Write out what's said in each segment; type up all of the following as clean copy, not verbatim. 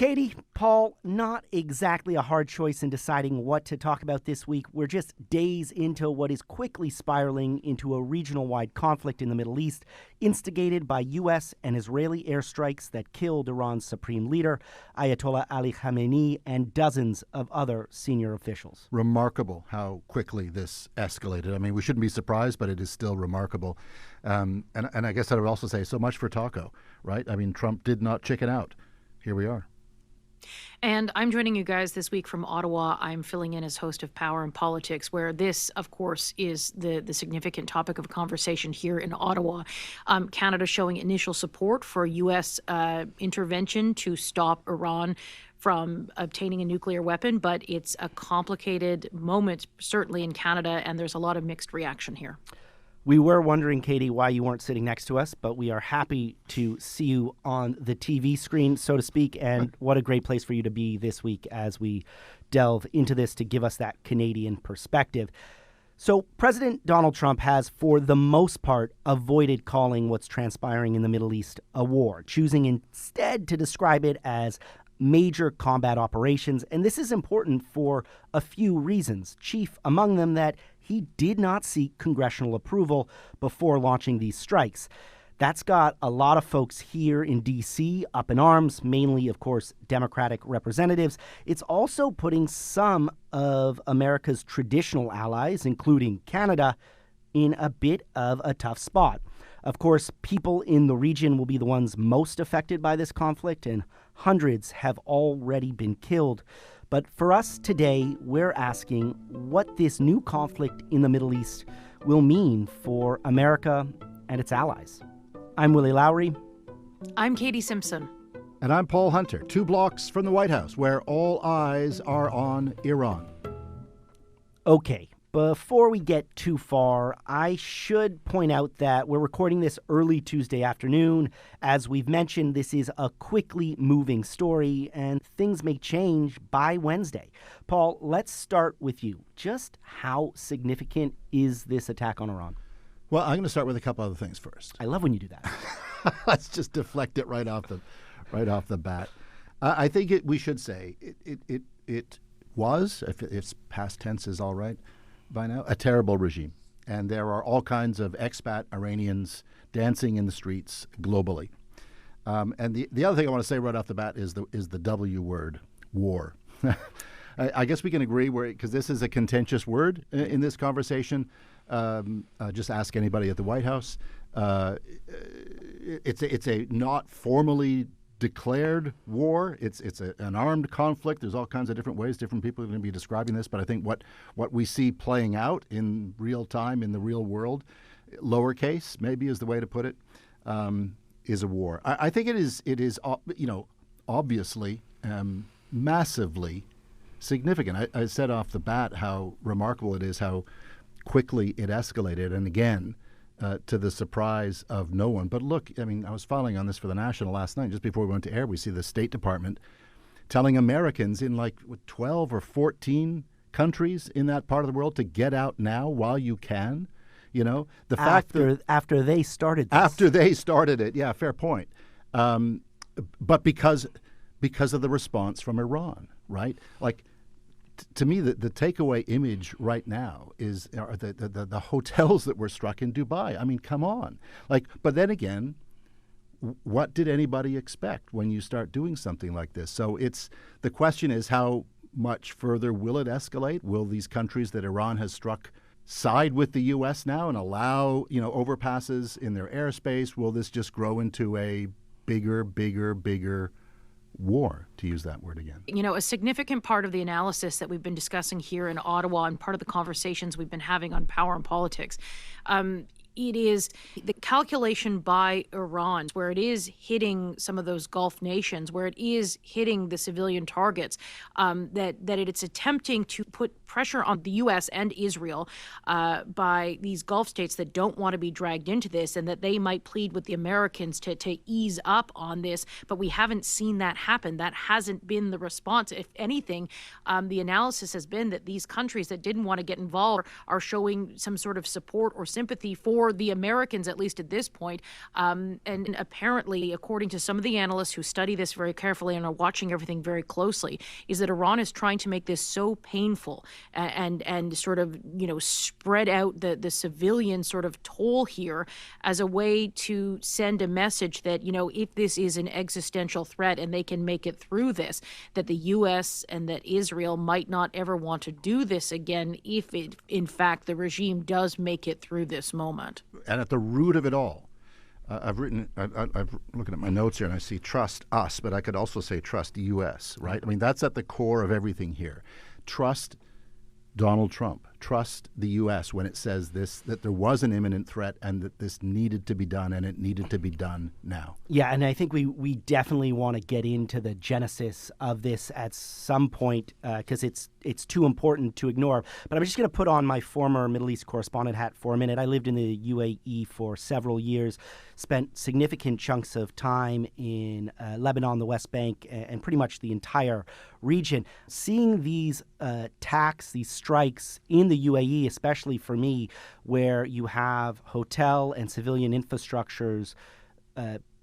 Katie, Paul, not exactly a hard choice in deciding what to talk about this week. We're just days into what is quickly spiraling into a regional-wide conflict in the Middle East, instigated by U.S. and Israeli airstrikes that killed Iran's supreme leader, Ayatollah Ali Khamenei, and dozens of other senior officials. Remarkable how quickly this escalated. I mean, we shouldn't be surprised, but it is still remarkable. And I guess I would also say so much for taco, right? I mean, Trump did not chicken out. Here we are. And I'm joining you guys this week from Ottawa. I'm filling in as host of Power and Politics, where this, of course, is the significant topic of conversation here in Ottawa. Canada showing initial support for U.S. intervention to stop Iran from obtaining a nuclear weapon, but it's a complicated moment, certainly in Canada, and there's a lot of mixed reaction here. We were wondering, Katie, why you weren't sitting next to us, but we are happy to see you on the TV screen, so to speak, and what a great place for you to be this week as we delve into this to give us that Canadian perspective. So President Donald Trump has, for the most part, avoided calling what's transpiring in the Middle East a war, choosing instead to describe it as major combat operations. And this is important for a few reasons, chief among them that he did not seek congressional approval before launching these strikes. That's got a lot of folks here in D.C. up in arms, mainly, of course, Democratic representatives. It's also putting some of America's traditional allies, including Canada, in a bit of a tough spot. Of course, people in the region will be the ones most affected by this conflict, and hundreds have already been killed. But for us today, we're asking what this new conflict in the Middle East will mean for America and its allies. I'm Willy Lowry. I'm Katie Simpson. And I'm Paul Hunter, 2 blocks from the White House, where all eyes are on Iran. Okay. Before we get too far, I should point out that we're recording this early Tuesday afternoon. As we've mentioned, this is a quickly moving story, and things may change by Wednesday. Paul, let's start with you. Just how significant is this attack on Iran? Well, I'm going to start with a couple other things first. I love when you do that. Let's just deflect it right off the bat. I think we should say it was, if it's past tense is all right by now, a terrible regime. And there are all kinds of expat Iranians dancing in the streets globally. And the other thing I want to say right off the bat is the W word, war. I guess we can agree, because this is a contentious word in this conversation. Just ask anybody at the White House. It's a not formally declared war. It's an armed conflict. There's all kinds of different ways different people are going to be describing this. But I think what we see playing out in real time in the real world, lowercase maybe is the way to put it, is a war. I think it is obviously massively significant. I said off the bat how remarkable it is how quickly it escalated, and again, to the surprise of no one. But look, I mean, I was following on this for the National last night. Just before we went to air, we see the State Department telling Americans in 12 or 14 countries in that part of the world to get out now while you can. You know, the fact that after they started this. After they started it, yeah, fair point. But because of the response from Iran, right? To me, the takeaway image right now are the hotels that were struck in Dubai. I mean, come on. But then again, what did anybody expect when you start doing something like this? So the question is, how much further will it escalate? Will these countries that Iran has struck side with the U.S. now and allow, overpasses in their airspace? Will this just grow into a bigger war, to use that word again? A significant part of the analysis that we've been discussing here in Ottawa and part of the conversations we've been having on Power and Politics, it is the calculation by Iran, where it is hitting some of those Gulf nations, where it is hitting the civilian targets, that it's attempting to put pressure on the U.S. and Israel by these Gulf states that don't want to be dragged into this, and that they might plead with the Americans to ease up on this. But we haven't seen that happen. That hasn't been the response. If anything, the analysis has been that these countries that didn't want to get involved are showing some sort of support or sympathy for for the Americans, at least at this point. And apparently, according to some of the analysts who study this very carefully and are watching everything very closely, is that Iran is trying to make this so painful and sort of, spread out the civilian sort of toll here as a way to send a message that, if this is an existential threat and they can make it through this, that the U.S. and that Israel might not ever want to do this again if it, in fact, the regime does make it through this moment. And at the root of it all, I'm looking at my notes here and I see trust us, but I could also say trust the U.S., right? I mean, that's at the core of everything here. Trust Donald Trump. Trust the U.S. when it says this, that there was an imminent threat and that this needed to be done and it needed to be done now. Yeah, and I think we definitely want to get into the genesis of this at some point because it's too important to ignore. But I'm just going to put on my former Middle East correspondent hat for a minute. I lived in the UAE for several years, spent significant chunks of time in Lebanon, the West Bank, and pretty much the entire region. Seeing these attacks, these strikes in the UAE, especially for me, where you have hotel and civilian infrastructures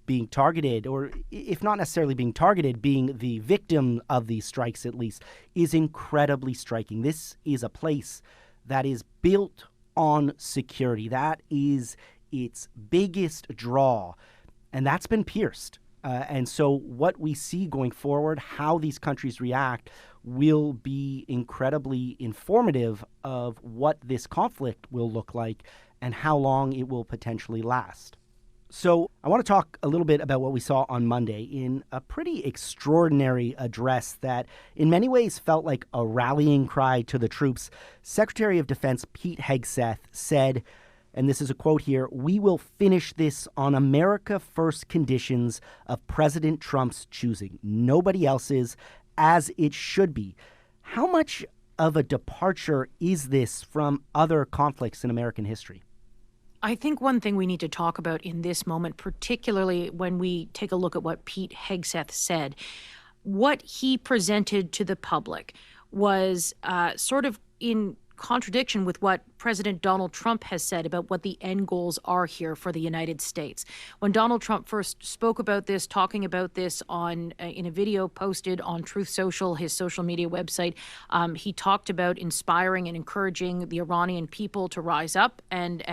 being targeted, or if not necessarily being targeted, being the victim of these strikes at least, is incredibly striking. This is a place that is built on security. That is its biggest draw, and that's been pierced. And so what we see going forward, how these countries react, will be incredibly informative of what this conflict will look like and how long it will potentially last. So I want to talk a little bit about what we saw on Monday in a pretty extraordinary address that in many ways felt like a rallying cry to the troops. Secretary of Defense Pete Hegseth said, and this is a quote here, "We will finish this on America First conditions of President Trump's choosing. Nobody else's, as it should be." How much of a departure is this from other conflicts in American history? I think one thing we need to talk about in this moment, particularly when we take a look at what Pete Hegseth said, what he presented to the public was sort of in contradiction with what President Donald Trump has said about what the end goals are here for the United States. When Donald Trump first spoke about this, talking about this in a video posted on Truth Social, his social media website, he talked about inspiring and encouraging the Iranian people to rise up and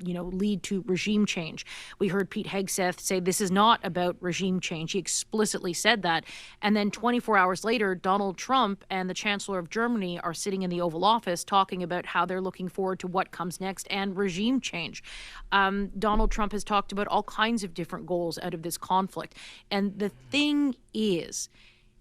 lead to regime change. We heard Pete Hegseth say this is not about regime change. He explicitly said that. And then 24 hours later, Donald Trump and the Chancellor of Germany are sitting in the Oval Office talking about how they're looking forward to what comes next and regime change. Donald Trump has talked about all kinds of different goals out of this conflict. And the thing is,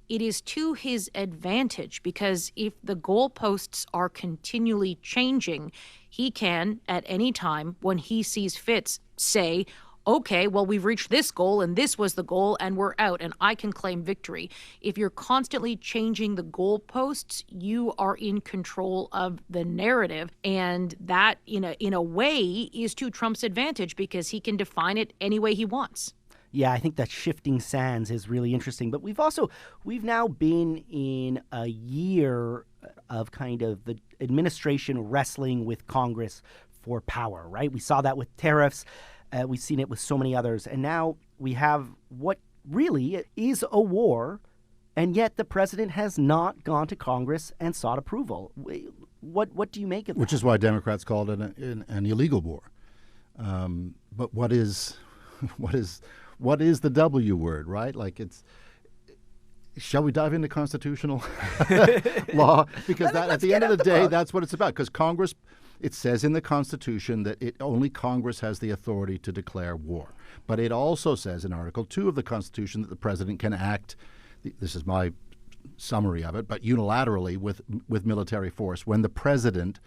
it is to his advantage because if the goalposts are continually changing, he can, at any time, when he sees fit, say, okay, well, we've reached this goal and this was the goal and we're out and I can claim victory. If you're constantly changing the goalposts, you are in control of the narrative. And that, in a way, is to Trump's advantage because he can define it any way he wants. Yeah, I think that shifting sands is really interesting. But we've now been in a year of kind of the administration wrestling with Congress for power, right? We saw that with tariffs. We've seen it with so many others. And now we have what really is a war, and yet the president has not gone to Congress and sought approval. What do you make of that? Which is why Democrats called it an illegal war. But what is the W word, right? Like shall we dive into constitutional law? Because at the end of the day, that's what it's about. Because Congress, it says in the Constitution that only Congress has the authority to declare war. But it also says in Article 2 of the Constitution that the president can act, this is my summary of it, but unilaterally with military force when the president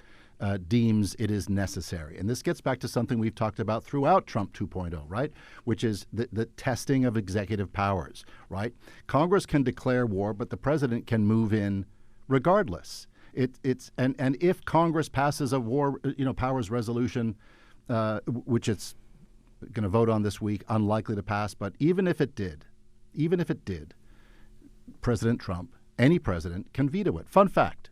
deems it is necessary. And this gets back to something we've talked about throughout Trump 2.0, right? Which is the testing of executive powers, right? Congress can declare war, but the president can move in regardless. And if Congress passes a war, powers resolution, which it's going to vote on this week, unlikely to pass, but even if it did, President Trump, any president, can veto it. Fun fact: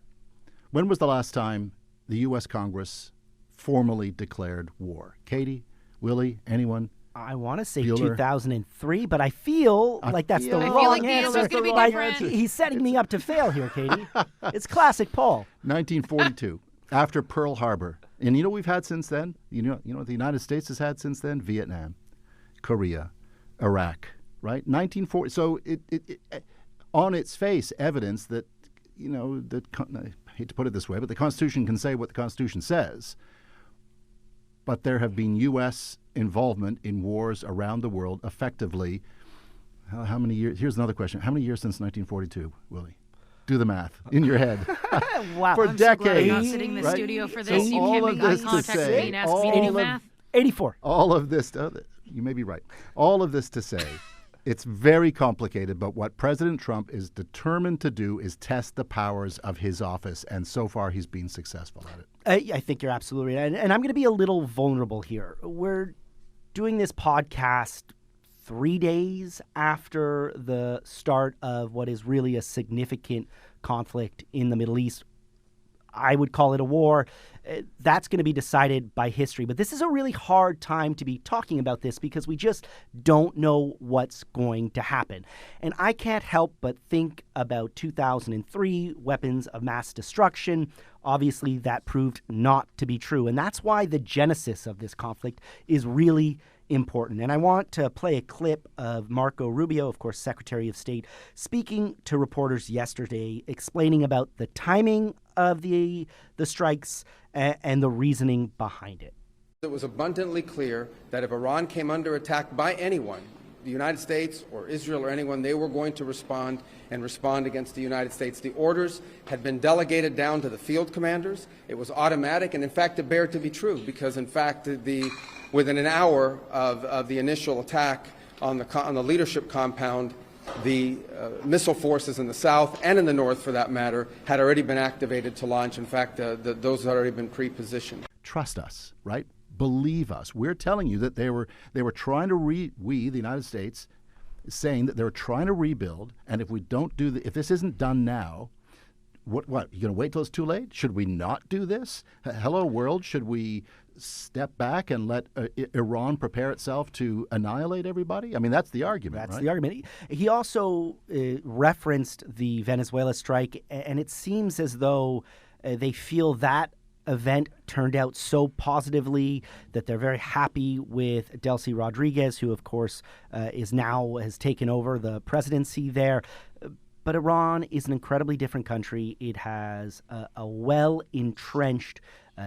when was the last time the U.S. Congress formally declared war? Katie, Willy, anyone? I want to say Bueller. 2003, but I feel like that's the I feel wrong like the answer. answer's gonna be Like, different. he's setting me up to fail here, Katie. It's classic Paul. 1942, after Pearl Harbor. And you know what we've had since then? You know what the United States has had since then? Vietnam, Korea, Iraq, right? 1940. So it on its face, evidence that, I hate to put it this way, but the Constitution can say what the Constitution says. But there have been U.S. involvement in wars around the world effectively. How many years? Here's another question. How many years since 1942, Willy? Do the math in your head. Wow. For I'm so glad decades. I'm not sitting in the right? studio for So this. You all can't of make eye this to contact with say, me and ask me to do math. 84. all of this, you may be right. All of this to say, it's very complicated, but what President Trump is determined to do is test the powers of his office, and so far he's been successful at it. I think you're absolutely right. And I'm going to be a little vulnerable here. We're doing this podcast 3 days after the start of what is really a significant conflict in the Middle East. I would call it a war. That's going to be decided by history. But this is a really hard time to be talking about this because we just don't know what's going to happen. And I can't help but think about 2003, weapons of mass destruction. Obviously, that proved not to be true. And that's why the genesis of this conflict is really important. And I want to play a clip of Marco Rubio, of course, Secretary of State, speaking to reporters yesterday, explaining about the timing of the strikes and the reasoning behind it. It was abundantly clear that if Iran came under attack by anyone, the United States or Israel or anyone, they were going to respond against the United States. The orders had been delegated down to the field commanders. It was automatic, and in fact, it bared to be true because, in fact, within an hour of the initial attack on the leadership compound, the missile forces in the south and in the north, for that matter, had already been activated to launch. In fact, those had already been pre-positioned. Trust us, right? Believe us. We're telling you that they were trying to the United States, saying that they were trying to rebuild, and if we don't if this isn't done now, what? You going to wait till it's too late? Should we not do this? Hello, world. Should we step back and let Iran prepare itself to annihilate everybody? I mean, that's the argument. That's right? the argument. He also referenced the Venezuela strike, and it seems as though they feel that event turned out so positively that they're very happy with Delcy Rodriguez, who, of course, has taken over the presidency there. But Iran is an incredibly different country. It has a well-entrenched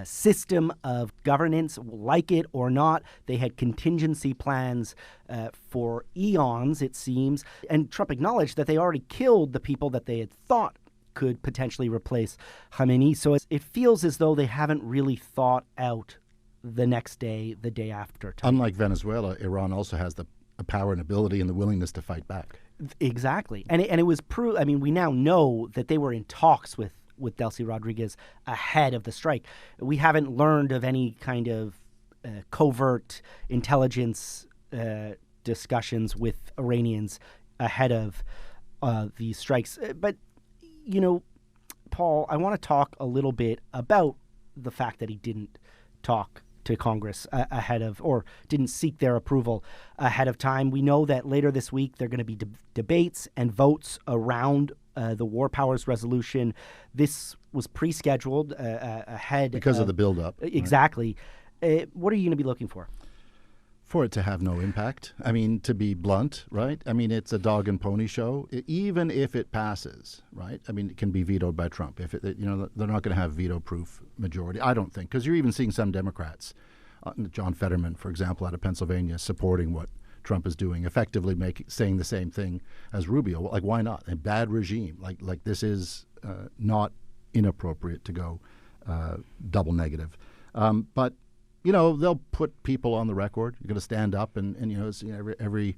system of governance, like it or not. They had contingency plans for eons, it seems. And Trump acknowledged that they already killed the people that they had thought could potentially replace Khamenei. So it feels as though they haven't really thought out the next day, the day after. Unlike Venezuela, Iran also has the power and ability and the willingness to fight back. Exactly. And it was we now know that they were in talks with Delcy Rodriguez ahead of the strike. We haven't learned of any kind of covert intelligence discussions with Iranians ahead of these strikes. But, Paul, I want to talk a little bit about the fact that he didn't talk to Congress ahead of, or didn't seek their approval ahead of time. We know that later this week there are going to be debates and votes around the War Powers Resolution. This was pre-scheduled ahead. Because of the buildup. Exactly. Right? What are you going to be looking for? For it to have no impact. I mean, to be blunt, right? I mean, it's a dog and pony show. Even if it passes, right? I mean, it can be vetoed by Trump. If they're not going to have veto-proof majority, I don't think, because you're even seeing some Democrats, John Fetterman, for example, out of Pennsylvania, supporting what Trump is doing, effectively saying the same thing as Rubio. Like, why not? A bad regime. Like this is not inappropriate to go double negative, but. They'll put people on the record. You're going to stand up and it's, every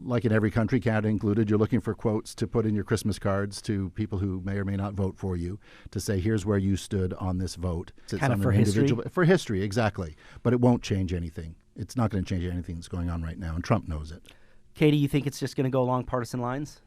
like in every country, Canada included, you're looking for quotes to put in your Christmas cards to people who may or may not vote for you to say, here's where you stood on this vote. It's kind of for history? For history, exactly. But it won't change anything. It's not going to change anything that's going on right now, and Trump knows it. Katie, you think it's just going to go along partisan lines?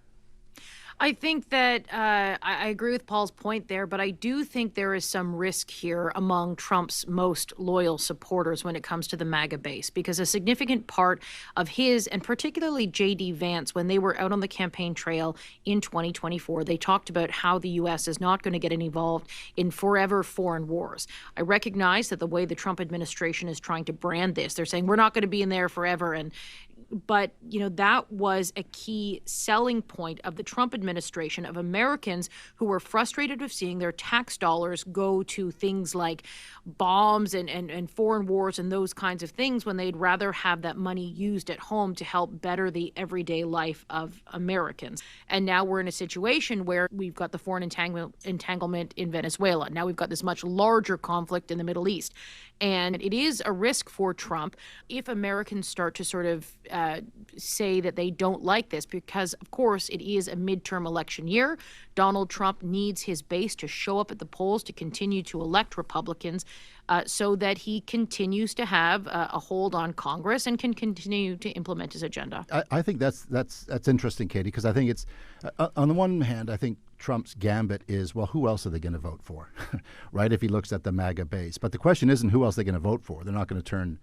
I think that I agree with Paul's point there, but I do think there is some risk here among Trump's most loyal supporters when it comes to the MAGA base, because a significant part of his, and particularly J.D. Vance, when they were out on the campaign trail in 2024, they talked about how the U.S. is not going to get involved in forever foreign wars. I recognize that the way the Trump administration is trying to brand this, they're saying we're not going to be in there forever, but, that was a key selling point of the Trump administration, of Americans who were frustrated with seeing their tax dollars go to things like bombs and foreign wars and those kinds of things, when they'd rather have that money used at home to help better the everyday life of Americans. And now we're in a situation where we've got the foreign entanglement in Venezuela. Now we've got this much larger conflict in the Middle East. And it is a risk for Trump if Americans start to sort of say that they don't like this, because, of course, it is a midterm election year. Donald Trump needs his base to show up at the polls to continue to elect Republicans so that he continues to have a hold on Congress and can continue to implement his agenda. I think that's interesting, Katie, because I think it's on the one hand, I think Trump's gambit is, well, who else are they going to vote for, right, if he looks at the MAGA base. But the question isn't who else they're going to vote for. They're not going to turn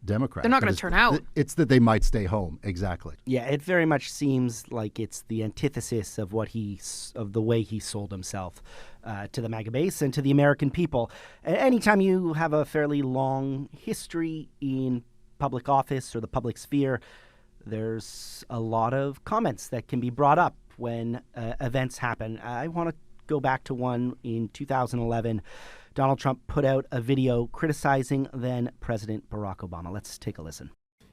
Democrat. They're not going to turn out. It's that they might stay home. Exactly. Yeah, it very much seems like it's the antithesis of the way he sold himself to the MAGA base and to the American people. Anytime you have a fairly long history in public office or the public sphere, there's a lot of comments that can be brought up when events happen. I want to go back to one in 2011. Donald Trump put out a video criticizing then President Barack Obama. Let's take a listen.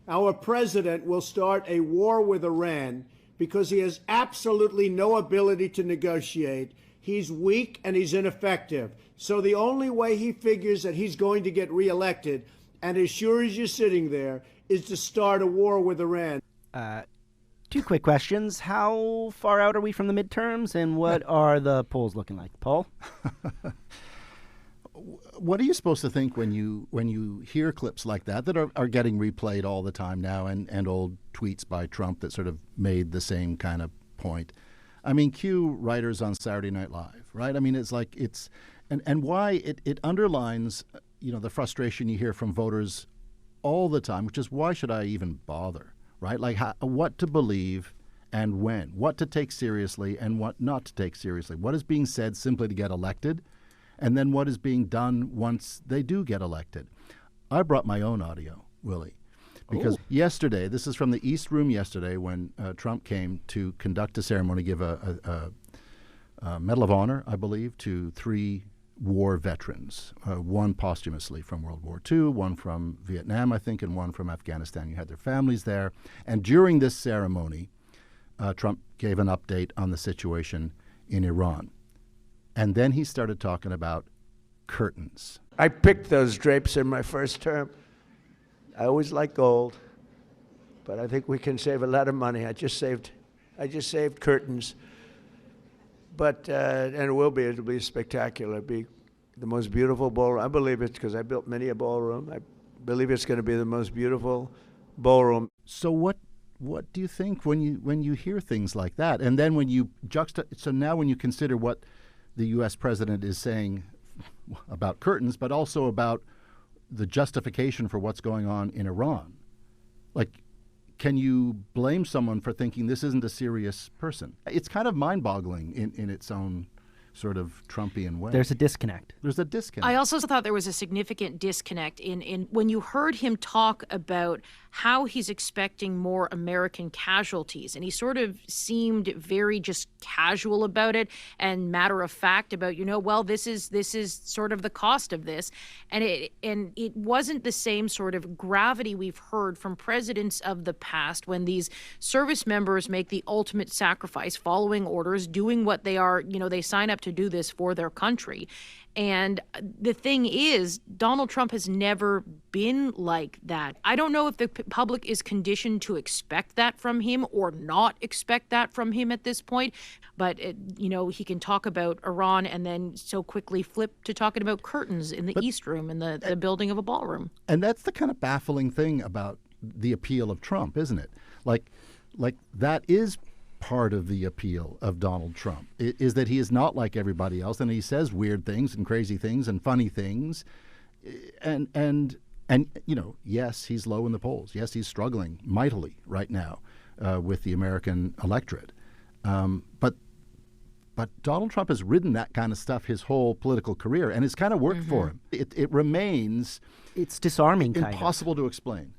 Our president will start a war with Iran because he has absolutely no ability to negotiate. He's weak and he's ineffective. So the only way he figures that he's going to get reelected, and as sure as you're sitting there, is to start a war with Iran. Two quick questions. How far out are we from the midterms, and what are the polls looking like? Paul? What are you supposed to think when you hear clips like that are getting replayed all the time now, and old tweets by Trump that sort of made the same kind of point? I mean, cue writers on Saturday Night Live, right? I mean, and why it underlines, the frustration you hear from voters all the time, which is, why should I even bother, right? Like, what to believe and when, what to take seriously and what not to take seriously, what is being said simply to get elected, and then what is being done once they do get elected. I brought my own audio, Willie, because yesterday, this is from the East Room yesterday, when Trump came to conduct a ceremony, give a Medal of Honor, I believe, to 3 war veterans, one posthumously from World War II, one from Vietnam, I think, and one from Afghanistan. You had their families there. And during this ceremony, Trump gave an update on the situation in Iran. And then he started talking about curtains. I picked those drapes in my first term. I always like gold, but I think we can save a lot of money. I just saved curtains. But and it'll be spectacular. It'll be the most beautiful ballroom. I believe it's because I built many a ballroom. I believe it's going to be the most beautiful ballroom. So what do you think when you hear things like that? And then when you so now when you consider what the U.S. president is saying about curtains, but also about the justification for what's going on in Iran, like, can you blame someone for thinking this isn't a serious person? It's kind of mind-boggling in its own sort of Trumpian way. There's a disconnect. I also thought there was a significant disconnect in when you heard him talk about how he's expecting more American casualties. And he sort of seemed very just casual about it and matter of fact about, well, this is sort of the cost of this. And it wasn't the same sort of gravity we've heard from presidents of the past when these service members make the ultimate sacrifice, following orders, doing what they are, they sign up to do this for their country. And the thing is, Donald Trump has never been like that. I don't know if the public is conditioned to expect that from him or not expect that from him at this point. But, he can talk about Iran and then so quickly flip to talking about curtains in the East Room in the building of a ballroom. And that's the kind of baffling thing about the appeal of Trump, isn't it? Like that is part of the appeal of Donald Trump, is that he is not like everybody else, and he says weird things and crazy things and funny things, and yes, he's low in the polls. Yes, he's struggling mightily right now with the American electorate, but Donald Trump has ridden that kind of stuff his whole political career, and it's kind of worked for him. It remains. It's disarming. Impossible to explain.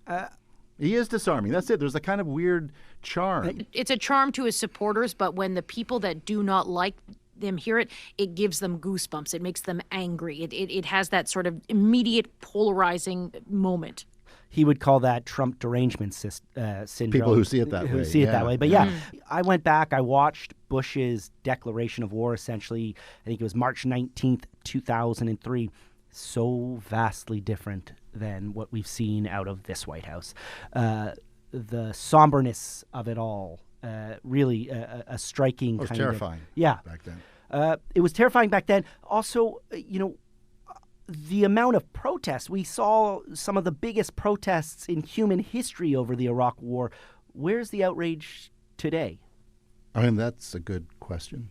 He is disarming. That's it. There's a kind of weird charm. It's a charm to his supporters, but when the people that do not like them hear it, it gives them goosebumps. It makes them angry. It has that sort of immediate polarizing moment. He would call that Trump derangement syndrome. People who see it that way. See it that way. But I went back. I watched Bush's declaration of war, essentially. I think it was March 19th, 2003. So vastly different than what we've seen out of this White House. The somberness of it all, really a striking kind of... It was terrifying back then. It was terrifying back then. Also, the amount of protests. We saw some of the biggest protests in human history over the Iraq War. Where's the outrage today? I mean, that's a good question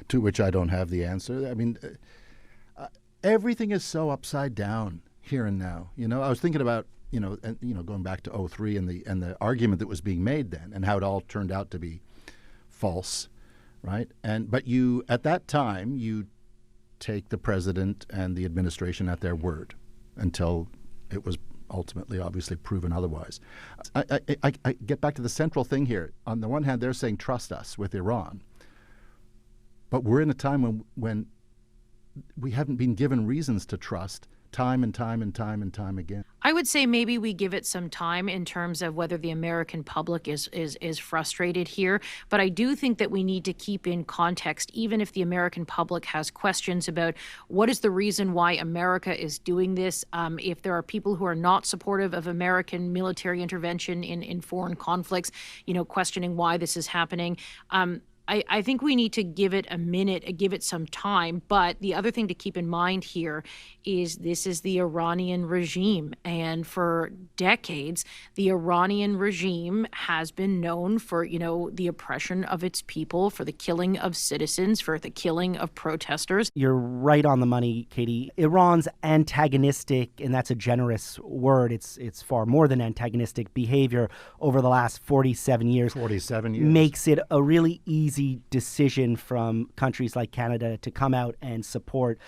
to which I don't have the answer. I mean, everything is so upside down here and now. I was thinking about, going back to 2003 and the argument that was being made then and how it all turned out to be false, right? But at that time, you take the president and the administration at their word until it was ultimately, obviously, proven otherwise. I get back to the central thing here. On the one hand, they're saying, trust us with Iran. But we're in a time when we haven't been given reasons to trust time and time and time and time again. I would say maybe we give it some time in terms of whether the American public is frustrated here. But I do think that we need to keep in context, even if the American public has questions about what is the reason why America is doing this. If there are people who are not supportive of American military intervention in foreign conflicts, questioning why this is happening. I think we need to give it a minute, give it some time. But the other thing to keep in mind here is this is the Iranian regime. And for decades, the Iranian regime has been known for, the oppression of its people, for the killing of citizens, for the killing of protesters. You're right on the money, Katie. Iran's antagonistic, and that's a generous word, it's far more than antagonistic behavior over the last 47 years. 47 years. Makes it a really easy decision from countries like Canada to come out and support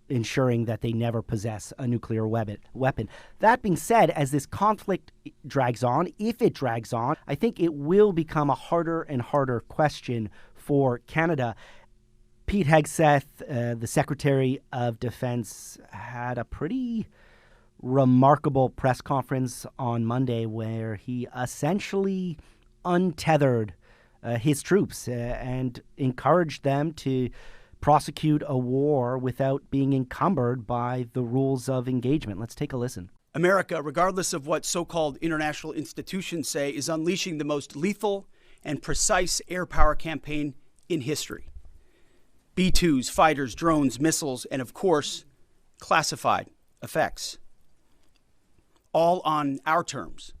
ensuring that they never possess a nuclear weapon. That being said, as this conflict drags on, if it drags on, I think it will become a harder and harder question for Canada. Pete Hegseth, the Secretary of Defense, had a pretty remarkable press conference on Monday where he essentially untethered his troops and encouraged them to prosecute a war without being encumbered by the rules of engagement. Let's take a listen. America, regardless of what so-called international institutions say, is unleashing the most lethal and precise air power campaign in history. B-2s, fighters, drones, missiles, and of course, classified effects. All on our terms,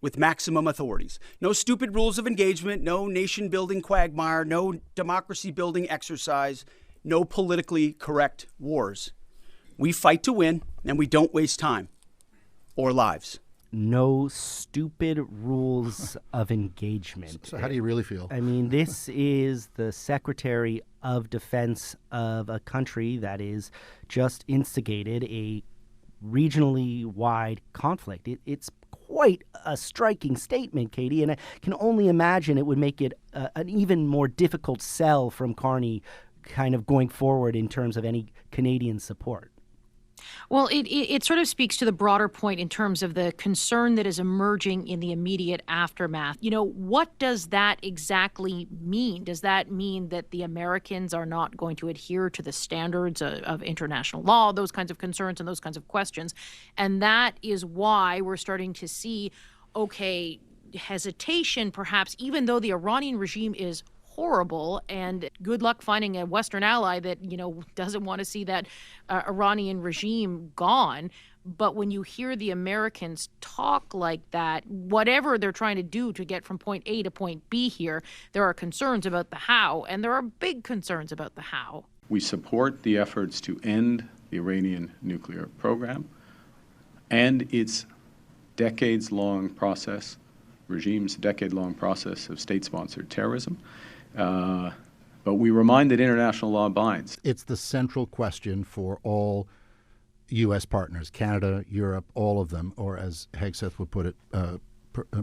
with maximum authorities. No stupid rules of engagement, no nation-building quagmire, no democracy-building exercise, no politically correct wars. We fight to win, and we don't waste time or lives. No stupid rules of engagement. So how do you really feel? I mean, this is the Secretary of Defense of a country that is just instigated a regionally wide conflict. It's quite a striking statement, Katie, and I can only imagine it would make it an even more difficult sell from Carney kind of going forward in terms of any Canadian support. Well, it sort of speaks to the broader point in terms of the concern that is emerging in the immediate aftermath. What does that exactly mean? Does that mean that the Americans are not going to adhere to the standards of international law, those kinds of concerns and those kinds of questions? And that is why we're starting to see, hesitation perhaps, even though the Iranian regime is horrible, and good luck finding a Western ally that, doesn't want to see that Iranian regime gone. But when you hear the Americans talk like that, whatever they're trying to do to get from point A to point B here, there are concerns about the how, and there are big concerns about the how. We support the efforts to end the Iranian nuclear program and its decades-long process, regime's decade-long process of state-sponsored terrorism. But we remind that international law binds. It's the central question for all U.S. partners, Canada, Europe, all of them, or as Hegseth would put it,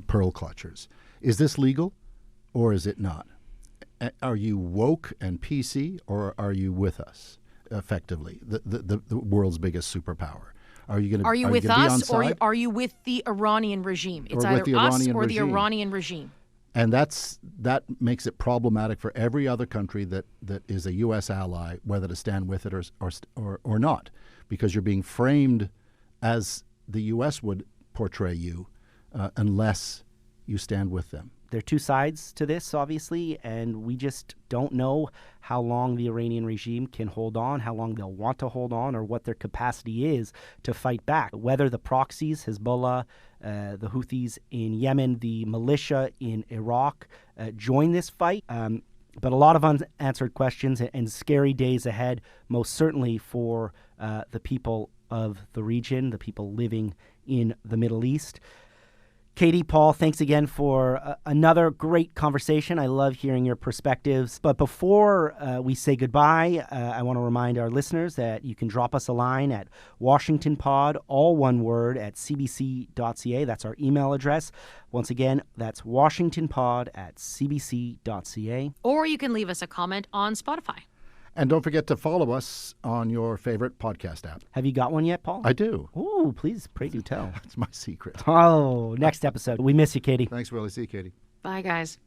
pearl clutchers. Is this legal or is it not? Are you woke and PC, or are you with us, effectively, the world's biggest superpower? Are you going to? Are you with us, or are you with the Iranian regime? It's either us or the Iranian regime. And that makes it problematic for every other country that is a U.S. ally, whether to stand with it or not, because you're being framed as the U.S. would portray you, unless you stand with them. There are two sides to this, obviously, and we just don't know how long the Iranian regime can hold on, how long they'll want to hold on, or what their capacity is to fight back. Whether the proxies, Hezbollah, the Houthis in Yemen, the militia in Iraq, join this fight. But a lot of unanswered questions and scary days ahead, most certainly for the people of the region, the people living in the Middle East. Katie, Paul, thanks again for another great conversation. I love hearing your perspectives. But before we say goodbye, I want to remind our listeners that you can drop us a line at WashingtonPod, all one word, at CBC.ca. That's our email address. Once again, that's WashingtonPod at CBC.ca. Or you can leave us a comment on Spotify. And don't forget to follow us on your favorite podcast app. Have you got one yet, Paul? I do. Ooh, please, pray do tell. That's my secret. Oh, next episode. We miss you, Katie. Thanks, Willie. See you, Katie. Bye, guys.